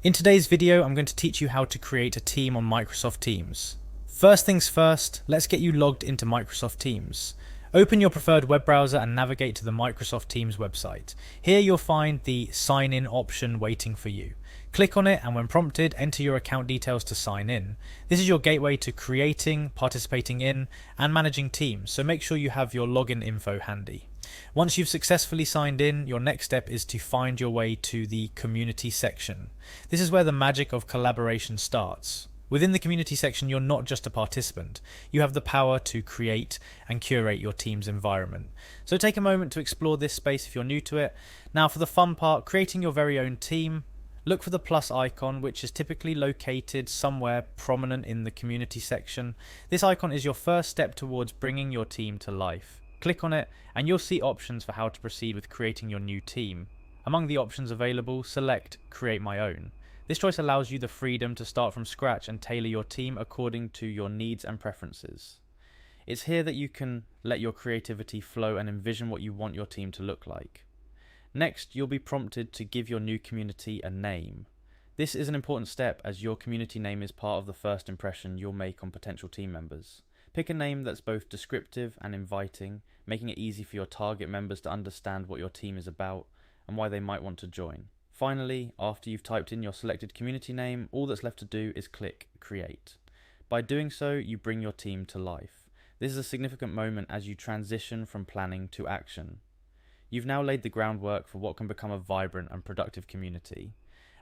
In today's video, I'm going to teach you how to create a team on Microsoft Teams. First things first, let's get you logged into Microsoft Teams. Open your preferred web browser and navigate to the Microsoft Teams website. Here you'll find the sign in option waiting for you. Click on it and when prompted, enter your account details to sign in. This is your gateway to creating, participating in, and managing teams, so make sure you have your login info handy. Once you've successfully signed in, your next step is to find your way to the community section. This is where the magic of collaboration starts. Within the community section, you're not just a participant. You have the power to create and curate your team's environment. So take a moment to explore this space if you're new to it. Now for the fun part, creating your very own team. Look for the plus icon, which is typically located somewhere prominent in the community section. This icon is your first step towards bringing your team to life. Click on it and you'll see options for how to proceed with creating your new team. Among the options available, select Create My Own. This choice allows you the freedom to start from scratch and tailor your team according to your needs and preferences. It's here that you can let your creativity flow and envision what you want your team to look like. Next, you'll be prompted to give your new community a name. This is an important step as your community name is part of the first impression you'll make on potential team members. Pick a name that's both descriptive and inviting, making it easy for your target members to understand what your team is about and why they might want to join. Finally, after you've typed in your selected community name, all that's left to do is click Create. By doing so, you bring your team to life. This is a significant moment as you transition from planning to action. You've now laid the groundwork for what can become a vibrant and productive community.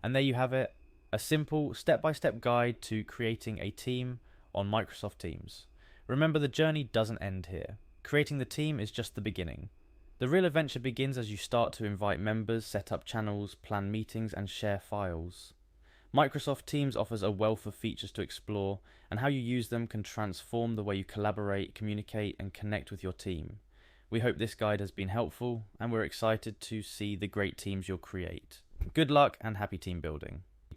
And there you have it, a simple step-by-step guide to creating a team on Microsoft Teams. Remember, the journey doesn't end here. Creating the team is just the beginning. The real adventure begins as you start to invite members, set up channels, plan meetings, and share files. Microsoft Teams offers a wealth of features to explore, and how you use them can transform the way you collaborate, communicate, and connect with your team. We hope this guide has been helpful, and we're excited to see the great teams you'll create. Good luck and happy team building.